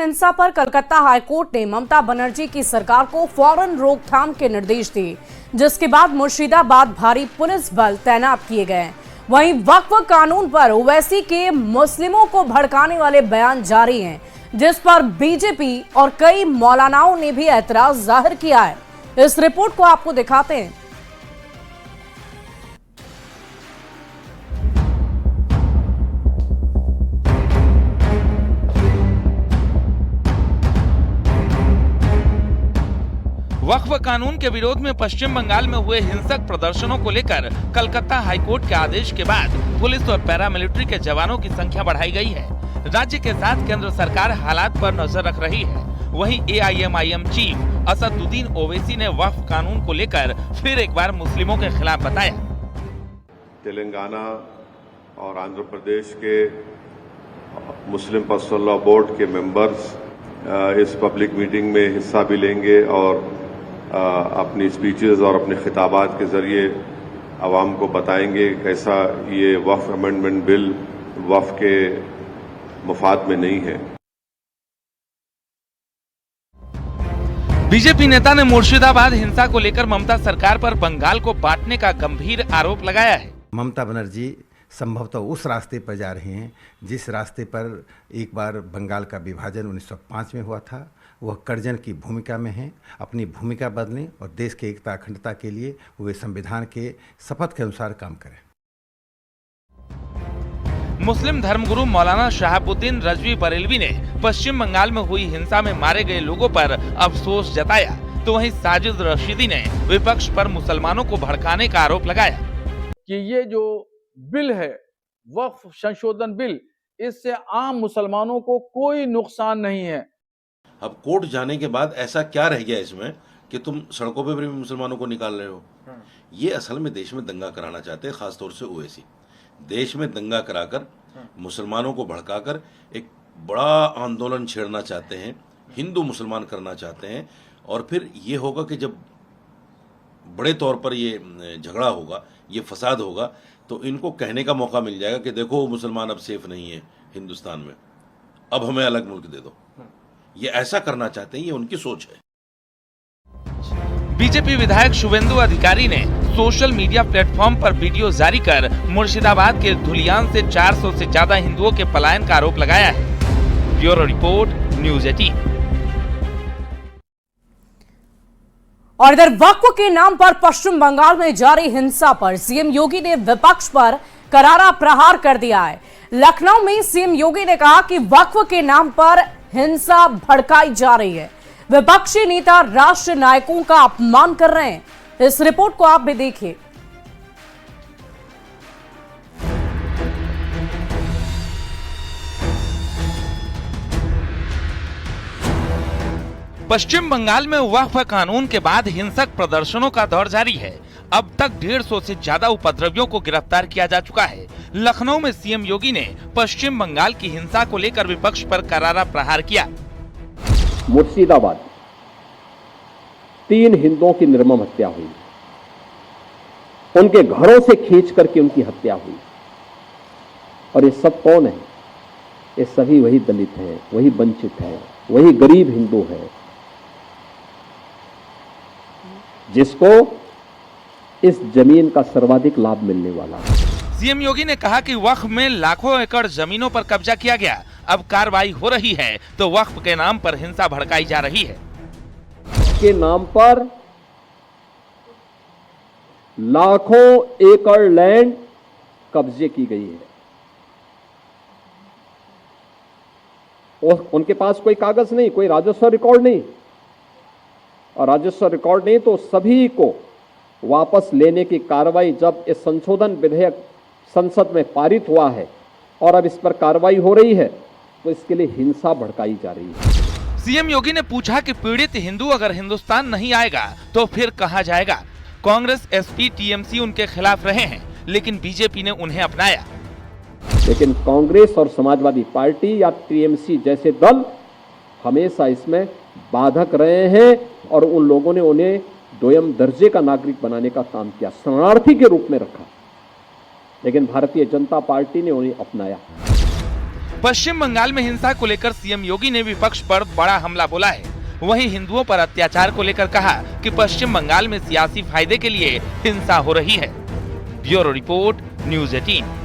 हिंसा पर कलकत्ता हाईकोर्ट ने ममता बनर्जी की सरकार को फौरन रोकथाम के निर्देश दिए, जिसके बाद मुर्शिदाबाद भारी पुलिस बल तैनात किए गए। वहीं वक्फ कानून पर ओवैसी के मुस्लिमों को भड़काने वाले बयान जारी हैं, जिस पर बीजेपी और कई मौलानाओं ने भी ऐतराज जाहिर किया है। इस रिपोर्ट को आपको दिखाते हैं। वक्फ कानून के विरोध में पश्चिम बंगाल में हुए हिंसक प्रदर्शनों को लेकर कलकत्ता हाईकोर्ट के आदेश के बाद पुलिस और पैरामिलिट्री के जवानों की संख्या बढ़ाई गई है। राज्य के साथ केंद्र सरकार हालात पर नजर रख रही है। वहीं AIMIM चीफ असदुद्दीन ओवैसी ने वक्फ कानून को लेकर फिर एक बार मुस्लिमों के खिलाफ बताया। तेलंगाना और आंध्र प्रदेश के मुस्लिम पर्सनल लॉ बोर्ड के मेंबर्स इस पब्लिक मीटिंग में हिस्सा भी लेंगे और अपनी स्पीचेस और अपने खिताबात के जरिए आवाम को बताएंगे कैसा ये वक्फ अमेंडमेंट बिल वक्फ के मफाद में नहीं है। बीजेपी नेता ने मुर्शिदाबाद हिंसा को लेकर ममता सरकार पर बंगाल को बांटने का गंभीर आरोप लगाया है। ममता बनर्जी संभवतः उस रास्ते पर जा रहे हैं जिस रास्ते पर एक बार बंगाल का विभाजन 1905 में हुआ था। वह कर्जन की भूमिका में हैं। अपनी भूमिका बदलें और देश के एकता अखंडता के लिए वे संविधान के शपथ के अनुसार काम करें। मुस्लिम धर्मगुरु मौलाना शहाबुद्दीन रजवी बरेलवी ने पश्चिम बंगाल में हुई हिंसा में मारे गए लोगों पर अफसोस जताया, तो वहीं साजिद रशीदी ने विपक्ष पर मुसलमानों को भड़काने का आरोप लगाया कि ये जो बिल है वक्फ संशोधन बिल, इससे आम मुसलमानों को कोई नुकसान नहीं है। अब कोर्ट जाने के बाद ऐसा क्या रह गया इसमें कि तुम सड़कों पे भी मुसलमानों को निकाल रहे हो। ये असल में देश में दंगा कराना चाहते हैं, खासतौर से ओवैसी देश में दंगा कराकर मुसलमानों को भड़काकर एक बड़ा आंदोलन छेड़ना चाहते हैं, हिंदू मुसलमान करना चाहते हैं। और फिर ये होगा कि जब बड़े तौर पर ये झगड़ा होगा, ये फसाद होगा, तो इनको कहने का मौका मिल जाएगा कि देखो मुसलमान अब सेफ नहीं है हिंदुस्तान में, अब हमें अलग मुल्क दे दो। ये ऐसा करना चाहते हैं, ये उनकी सोच है। बीजेपी विधायक शुभेंदु अधिकारी ने सोशल मीडिया प्लेटफॉर्म पर वीडियो जारी कर मुर्शिदाबाद के धुलियान से 400 से ज्यादा हिंदुओं के पलायन का आरोप लगाया है। Bureau report, news 18। और इधर वक्फ के नाम पर पश्चिम बंगाल में जारी हिंसा पर सीएम योगी ने विपक्ष पर करारा प्रहार कर दिया है। लखनऊ में सीएम योगी ने कहा कि वक्फ के नाम पर हिंसा भड़काई जा रही है। विपक्षी नेता राष्ट्रीय नायकों का अपमान कर रहे हैं। इस रिपोर्ट को आप भी देखिए। पश्चिम बंगाल में वक्फ कानून के बाद हिंसक प्रदर्शनों का दौर जारी है। अब तक 150 से ज्यादा उपद्रवियों को गिरफ्तार किया जा चुका है। लखनऊ में सीएम योगी ने पश्चिम बंगाल की हिंसा को लेकर विपक्ष पर करारा प्रहार किया। मुर्शिदाबाद 3 हिंदुओं की निर्मम हत्या हुई, उनके घरों से खींच करके उनकी हत्या हुई। और ये सब कौन है? ये सभी वही दलित हैं, वही वंचित हैं, वही गरीब हिंदू हैं, जिसको इस जमीन का सर्वाधिक लाभ मिलने वाला है। सीएम योगी ने कहा कि वक्फ में लाखों एकड़ जमीनों पर कब्जा किया गया, अब कार्रवाई हो रही है तो वक्फ के नाम पर हिंसा भड़काई जा रही है। के नाम पर लाखों एकड़ लैंड कब्जे की गई है। उनके पास कोई कागज नहीं, कोई राजस्व रिकॉर्ड नहीं, और राजस्व रिकॉर्ड नहीं तो सभी को वापस लेने की कार्रवाई जब इस संशोधन विधेयक संसद में पारित हुआ है और अब इस पर कार्रवाई हो रही है, तो इसके लिए हिंसा भड़काई जा रही है। सीएम योगी ने पूछा कि पीड़ित हिंदू अगर हिंदुस्तान नहीं आएगा तो फिर कहां जाएगा। कांग्रेस, एसपी, टीएमसी उनके खिलाफ रहे हैं, लेकिन बीजेपी ने उन्हें अपनाया। लेकिन कांग्रेस और समाजवादी पार्टी या टीएमसी जैसे दल हमेशा इसमें बाधक रहे हैं और उन लोगों ने उन्हें दोयम दर्जे का नागरिक बनाने का काम किया, शरणार्थी के रूप में रखा। लेकिन भारतीय जनता पार्टी ने उन्हें अपनाया। पश्चिम बंगाल में हिंसा को लेकर सीएम योगी ने विपक्ष पर बड़ा हमला बोला है। वहीं हिंदुओं पर अत्याचार को लेकर कहा कि पश्चिम बंगाल में सियासी फायदे के लिए हिंसा हो रही है। Bureau report, news 18।